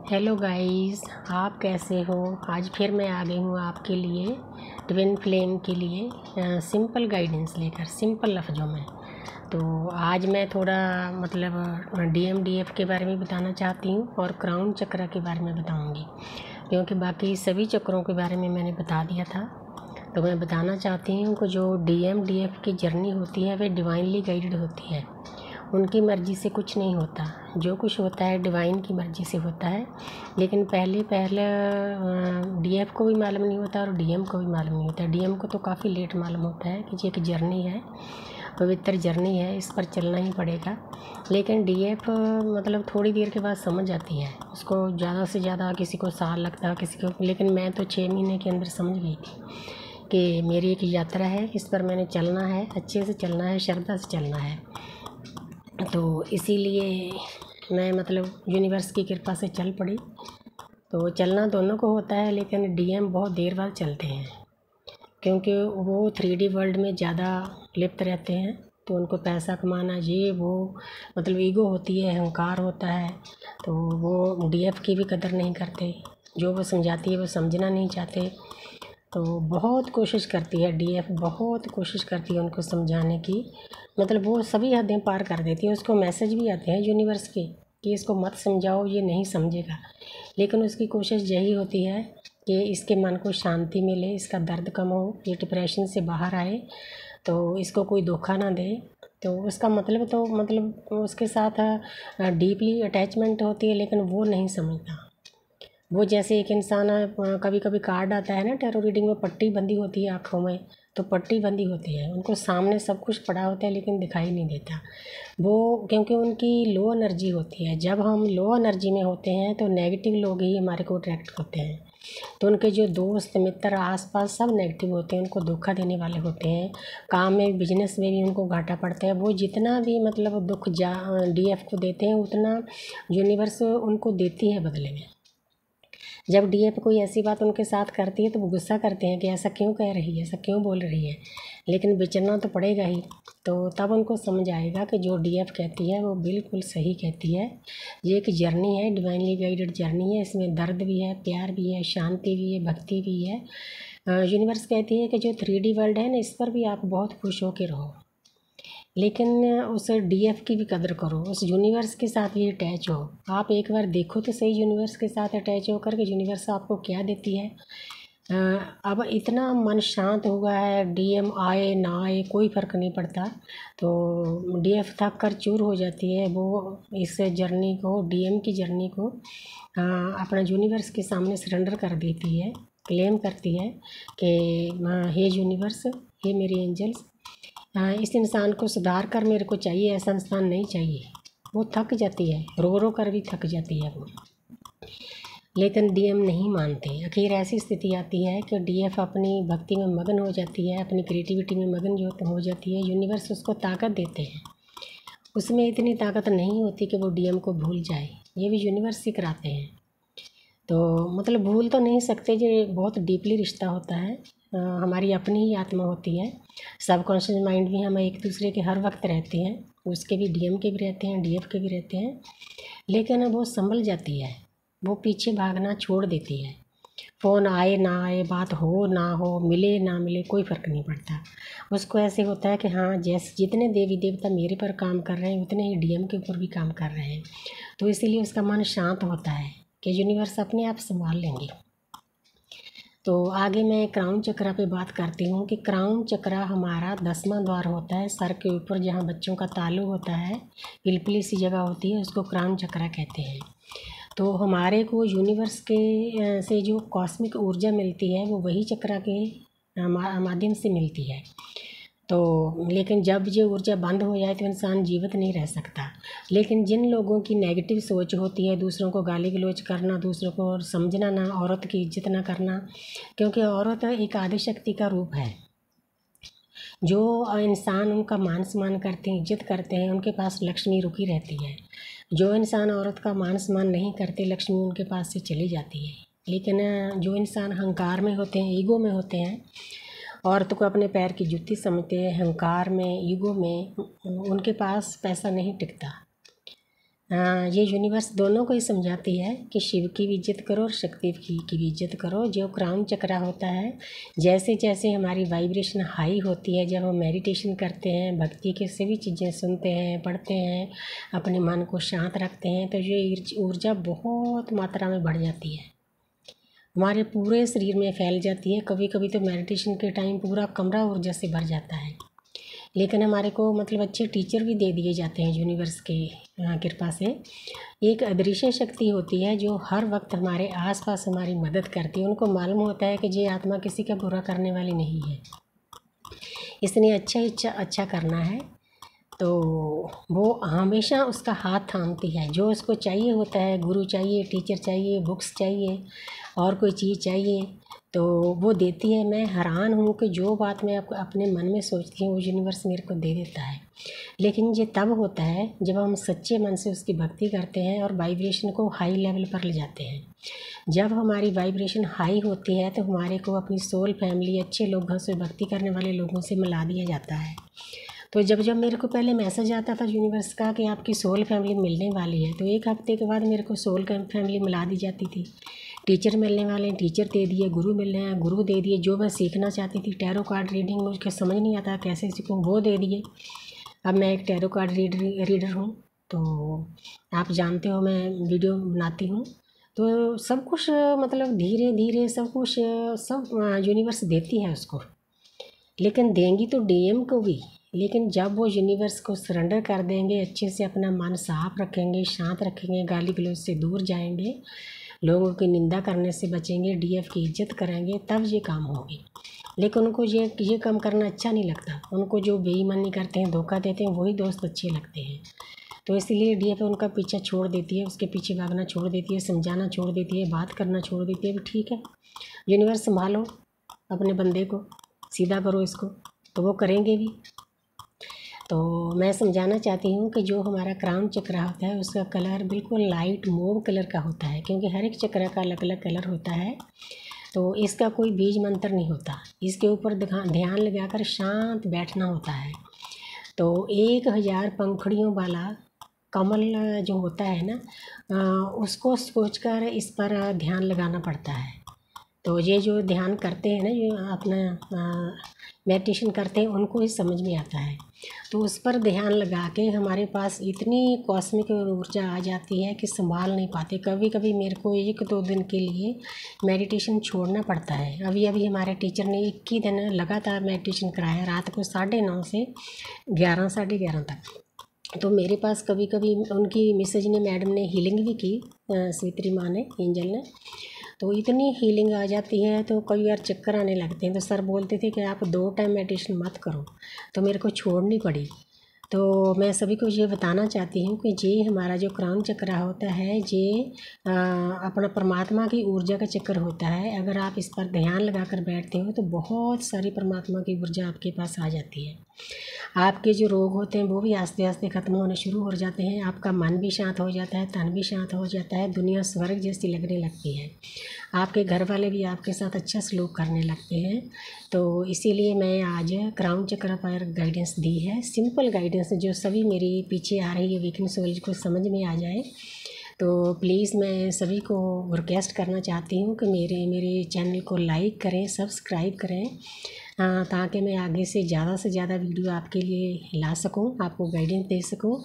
Hello guys, आप कैसे हो। आज फिर मैं आ गई हूँ आपके लिए ट्विन फ्लेम के लिए सिंपल गाइडेंस लेकर, सिंपल लफ्ज़ों में। तो आज मैं थोड़ा DMDF के बारे में बताना चाहती हूँ और क्राउन चक्र के बारे में बताऊँगी, क्योंकि बाकी सभी चक्रों के बारे में मैंने बता दिया था। तो मैं बताना चाहती हूँ कि जो DMDF की जर्नी होती है वह डिवाइनली गाइडेड होती है। उनकी मर्ज़ी से कुछ नहीं होता, जो कुछ होता है डिवाइन की मर्ज़ी से होता है। लेकिन पहले DF को भी मालूम नहीं होता और DM को भी मालूम नहीं होता। DM को तो काफ़ी लेट मालूम होता है कि ये एक जर्नी है, पवित्र जर्नी है, इस पर चलना ही पड़ेगा। लेकिन DF थोड़ी देर के बाद समझ आती है। उसको ज़्यादा से ज़्यादा किसी को साल लगता है, किसी को, लेकिन मैं तो 6 महीने के अंदर समझ गई थी कि मेरी एक यात्रा है, इस पर मैंने चलना है, अच्छे से चलना है, श्रद्धा से चलना है। तो इसीलिए मैं यूनिवर्स की कृपा से चल पड़ी। तो चलना दोनों को होता है, लेकिन DM बहुत देर बाद चलते हैं, क्योंकि वो 3D वर्ल्ड में ज़्यादा लिप्त रहते हैं। तो उनको पैसा कमाना, ये वो ईगो होती है, अहंकार होता है। तो वो DF की भी कदर नहीं करते। जो वो समझाती है वो समझना नहीं चाहते। तो बहुत कोशिश करती है DF, बहुत कोशिश करती है उनको समझाने की। वो सभी हदें पार कर देती है। उसको मैसेज भी आते हैं यूनिवर्स के कि इसको मत समझाओ, ये नहीं समझेगा। लेकिन उसकी कोशिश यही होती है कि इसके मन को शांति मिले, इसका दर्द कम हो, ये डिप्रेशन से बाहर आए, तो इसको कोई धोखा ना दे। तो उसका उसके साथ डीपली अटैचमेंट होती है, लेकिन वो नहीं समझता। वो जैसे एक इंसान, कभी कभी कार्ड आता है ना, टैरो रीडिंग में पट्टी बंधी होती है आँखों में, तो पट्टी बंधी होती है, उनको सामने सब कुछ पड़ा होता है लेकिन दिखाई नहीं देता। वो क्योंकि उनकी लो एनर्जी होती है। जब हम लो एनर्जी में होते हैं तो नेगेटिव लोग ही हमारे को अट्रैक्ट होते हैं। तो उनके जो दोस्त मित्र आसपास सब नेगेटिव होते हैं, उनको धोखा देने वाले होते हैं। काम में, बिजनेस में भी उनको घाटा पड़ता है। वो जितना भी दुख DF को देते हैं, उतना यूनिवर्स उनको देती है बदले में। जब DF कोई ऐसी बात उनके साथ करती है तो वो गुस्सा करते हैं कि ऐसा क्यों कह रही है, ऐसा क्यों बोल रही है, लेकिन विचरना तो पड़ेगा ही। तो तब उनको समझ आएगा कि जो DF कहती है वो बिल्कुल सही कहती है। ये एक जर्नी है, डिवाइनली गाइडेड जर्नी है। इसमें दर्द भी है, प्यार भी है, शांति भी है, भक्ति भी है। यूनिवर्स कहती है कि जो 3D वर्ल्ड है ना, इस पर भी आप बहुत खुश होकर रहो, लेकिन उस DF की भी कदर करो, उस यूनिवर्स के साथ भी अटैच हो। आप एक बार देखो तो सही, यूनिवर्स के साथ अटैच होकर के यूनिवर्स आपको क्या देती है। अब इतना मन शांत हुआ है, DM आए ना आए कोई फ़र्क नहीं पड़ता। तो DF थक कर चूर हो जाती है। वो इस जर्नी को, DM की जर्नी को अपना यूनिवर्स के सामने सरेंडर कर देती है, क्लेम करती है कि हे यूनिवर्स, हे मेरे एंजल्स, इस इंसान को सुधार कर मेरे को चाहिए, ऐसा इंसान नहीं चाहिए। वो थक जाती है, रो रो कर भी थक जाती है वो, लेकिन DM नहीं मानते। आखिर ऐसी स्थिति आती है कि DF अपनी भक्ति में मगन हो जाती है, अपनी क्रिएटिविटी में मगन जो हो जाती है। यूनिवर्स उसको ताकत देते हैं। उसमें इतनी ताकत नहीं होती कि वो DM को भूल जाए। ये भी यूनिवर्स ही कराते हैं। तो भूल तो नहीं सकते, ये बहुत डीपली रिश्ता होता है। हमारी अपनी ही आत्मा होती है। सबकॉन्शियस माइंड भी हम एक दूसरे के हर वक्त रहते हैं। उसके भी, DM के भी रहते हैं, DF के भी रहते हैं, लेकिन वो संभल जाती है। वो पीछे भागना छोड़ देती है। फ़ोन आए ना आए, बात हो ना हो, मिले ना मिले, कोई फ़र्क नहीं पड़ता। उसको ऐसे होता है कि हाँ, जैसे जितने देवी देवता मेरे पर काम कर रहे हैं, उतने ही DM के ऊपर भी काम कर रहे हैं। तो इसीलिए उसका मन शांत होता है कि यूनिवर्स अपने आप संभाल लेंगे। तो आगे मैं क्राउन चक्र पे बात करती हूँ कि क्राउन चक्र हमारा 10वां द्वार होता है। सर के ऊपर जहाँ बच्चों का तालु होता है, पिलपिली सी जगह होती है, उसको क्राउन चक्र कहते हैं। तो हमारे को यूनिवर्स के से जो कॉस्मिक ऊर्जा मिलती है वो वही चक्र के माध्यम से मिलती है। तो लेकिन जब ये ऊर्जा बंद हो जाए तो इंसान जीवित नहीं रह सकता। लेकिन जिन लोगों की नेगेटिव सोच होती है, दूसरों को गाली गलौज करना, दूसरों को समझना ना, औरत की इज्जत ना करना, क्योंकि औरत एक आदि शक्ति का रूप है। जो इंसान उनका मान सम्मान करते हैं, इज्जत करते हैं, उनके पास लक्ष्मी रुकी रहती है। जो इंसान औरत का मान सम्मान नहीं करते, लक्ष्मी उनके पास से चली जाती है। लेकिन जो इंसान अहंकार में होते हैं, ईगो में होते हैं, औरत को अपने पैर की जूती समझते हैं, अहंकार में, ईगो में, उनके पास पैसा नहीं टिकता। ये यूनिवर्स दोनों को ही समझाती है कि शिव की भी इज्जत करो और शक्ति की भी इज्जत करो। जो क्राउन चक्र होता है, जैसे जैसे हमारी वाइब्रेशन हाई होती है, जब हम मेडिटेशन करते हैं, भक्ति के सभी चीज़ें सुनते हैं, पढ़ते हैं, अपने मन को शांत रखते हैं, तो ये ऊर्जा बहुत मात्रा में बढ़ जाती है, हमारे पूरे शरीर में फैल जाती है। कभी कभी तो मेडिटेशन के टाइम पूरा कमरा ऊर्जा से भर जाता है। लेकिन हमारे को मतलब अच्छे टीचर भी दे दिए जाते हैं यूनिवर्स के कृपा से। एक अदृश्य शक्ति होती है जो हर वक्त हमारे आसपास हमारी मदद करती है। उनको मालूम होता है कि ये आत्मा किसी का बुरा करने वाली नहीं है, इसने अच्छा करना है, तो वो हमेशा उसका हाथ थामती है। जो उसको चाहिए होता है, गुरु चाहिए, टीचर चाहिए, बुक्स चाहिए और कोई चीज़ चाहिए, तो वो देती है। मैं हैरान हूँ कि जो बात मैं अपने मन में सोचती हूँ वो यूनिवर्स मेरे को दे देता है। लेकिन ये तब होता है जब हम सच्चे मन से उसकी भक्ति करते हैं और वाइब्रेशन को हाई लेवल पर ले जाते हैं। जब हमारी वाइब्रेशन हाई होती है तो हमारे को अपनी सोल फैमिली, अच्छे लोगों से, भक्ति करने वाले लोगों से मिला दिया जाता है। तो जब जब मेरे को पहले मैसेज आता था यूनिवर्स का कि आपकी सोल फैमिली मिलने वाली है, तो एक हफ्ते के बाद मेरे को सोल फैमिली मिला दी जाती थी। टीचर मिलने वाले हैं, टीचर दे दिए, गुरु मिल रहे हैं, गुरु दे दिए। जो मैं सीखना चाहती थी, टैरो कार्ड रीडिंग, मुझको समझ नहीं आता कैसे सीखूं, वो दे दिए। अब मैं एक टैरो कार्ड रीडर हूँ, तो आप जानते हो मैं वीडियो बनाती हूँ। तो सब कुछ मतलब धीरे धीरे सब कुछ सब यूनिवर्स देती है उसको, लेकिन देंगी तो डीएम को भी। लेकिन जब वो यूनिवर्स को सरेंडर कर देंगे, अच्छे से अपना मन साफ रखेंगे, शांत रखेंगे, गाली गलौज से दूर जाएंगे, लोगों की निंदा करने से बचेंगे, डीएफ की इज्जत करेंगे, तब ये काम होगी। लेकिन उनको ये काम करना अच्छा नहीं लगता। उनको जो बेईमानी करते हैं, धोखा देते हैं, वही दोस्त अच्छे लगते हैं। तो इसलिए डीएफ उनका पीछा छोड़ देती है, उसके पीछे भागना छोड़ देती है, समझाना छोड़ देती है, बात करना छोड़ देती है। ठीक है, यूनिवर्स संभालो अपने बंदे को, सीधा करो इसको, तो वो करेंगे भी। तो मैं समझाना चाहती हूँ कि जो हमारा क्राउन चक्र होता है उसका कलर बिल्कुल लाइट मोव कलर का होता है, क्योंकि हर एक चक्र का अलग अलग कलर होता है। तो इसका कोई बीज मंत्र नहीं होता, इसके ऊपर ध्यान लगाकर शांत बैठना होता है। तो 1000 पंखुड़ियों वाला कमल जो होता है ना, उसको सोचकर इस पर ध्यान लगाना पड़ता है। तो ये जो ध्यान करते हैं ना, जो अपना मेडिटेशन करते हैं, उनको ही समझ में आता है। तो उस पर ध्यान लगा के हमारे पास इतनी कॉस्मिक ऊर्जा आ जाती है कि संभाल नहीं पाते। कभी कभी मेरे को 1-2 दिन के लिए मेडिटेशन छोड़ना पड़ता है। अभी हमारे टीचर ने 21 दिन लगातार मेडिटेशन कराया, रात को 9:30 से 11, 11:30 तक। तो मेरे पास कभी कभी उनकी मिसेज ने, मैडम ने हीलिंग भी की, स्वित्री माँ ने, एंजल ने। तो इतनी हीलिंग आ जाती है, तो कई बार चक्कर आने लगते हैं। तो सर बोलते थे कि आप 2 टाइम मेडिटेशन मत करो, तो मेरे को छोड़नी पड़ी। तो मैं सभी को ये बताना चाहती हूँ कि ये हमारा जो क्राउन चक्र होता है, ये अपना परमात्मा की ऊर्जा का चक्र होता है। अगर आप इस पर ध्यान लगाकर बैठते हो तो बहुत सारी परमात्मा की ऊर्जा आपके पास आ जाती है। आपके जो रोग होते हैं वो भी आस्ते आस्ते ख़त्म होने शुरू हो जाते हैं। आपका मन भी शांत हो जाता है, तन भी शांत हो जाता है, दुनिया स्वर्ग जैसी लगने लगती है। आपके घर वाले भी आपके साथ अच्छा सलूक करने लगते हैं। तो इसीलिए मैं आज क्राउन चक्र पर गाइडेंस दी है, सिंपल गाइडेंस, जो सभी मेरी पीछे आ रही है वीकनेस सोल को समझ में आ जाए। तो प्लीज़ मैं सभी को रिक्वेस्ट करना चाहती हूँ कि मेरे चैनल को लाइक करें, सब्सक्राइब करें, ताकि मैं आगे से ज़्यादा वीडियो आपके लिए ला सकूं, आपको गाइडेंस दे सकूं।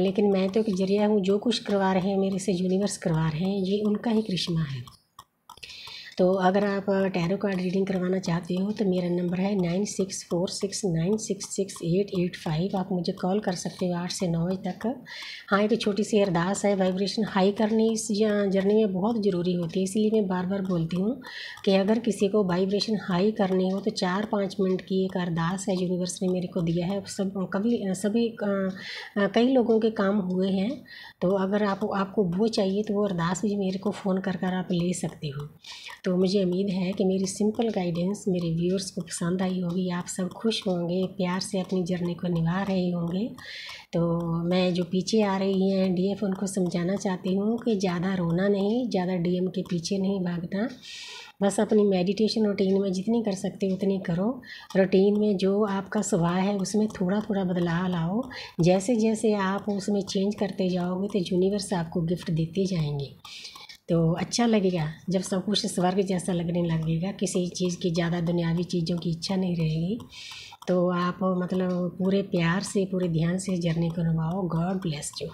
लेकिन मैं तो एक जरिया हूँ, जो कुछ करवा रहे हैं मेरे से यूनिवर्स करवा रहे हैं, ये उनका ही करिश्मा है। तो अगर आप टैरो कार्ड रीडिंग करवाना चाहते हो तो मेरा नंबर है 9646966885। आप मुझे कॉल कर सकते हो 8 से 9 बजे तक। हाँ, एक छोटी सी अरदास है, वाइब्रेशन हाई करनी इस जर्नी में बहुत ज़रूरी होती है। इसलिए मैं बार बार बोलती हूँ कि अगर किसी को वाइब्रेशन हाई करनी हो तो 4-5 मिनट की एक अरदास है, यूनिवर्स ने मेरे को दिया है। कई लोगों के काम हुए हैं। तो अगर आपको वो चाहिए तो वो अरदास भी मेरे को फ़ोन कर आप ले सकते हो। तो मुझे उम्मीद है कि मेरी सिंपल गाइडेंस मेरे व्यूअर्स को पसंद आई होगी, आप सब खुश होंगे, प्यार से अपनी जर्नी को निभा रहे होंगे। तो मैं जो पीछे आ रही हैं डीएफ उनको समझाना चाहती हूँ कि ज़्यादा रोना नहीं, ज़्यादा डीएम के पीछे नहीं भागना, बस अपनी मेडिटेशन रूटीन में जितनी कर सकते हो उतनी करो। रूटीन में जो आपका स्वभाव है उसमें थोड़ा थोड़ा बदलाव लाओ। जैसे जैसे आप उसमें चेंज करते जाओगे तो यूनिवर्स आपको गिफ्ट देते जाएंगे। तो अच्छा लगेगा जब सब कुछ स्वर्ग जैसा लगने लगेगा, किसी चीज़ की ज़्यादा दुनियावी चीज़ों की इच्छा नहीं रहेगी। तो आप मतलब पूरे प्यार से पूरे ध्यान से जर्नी को निभाओ। God bless you.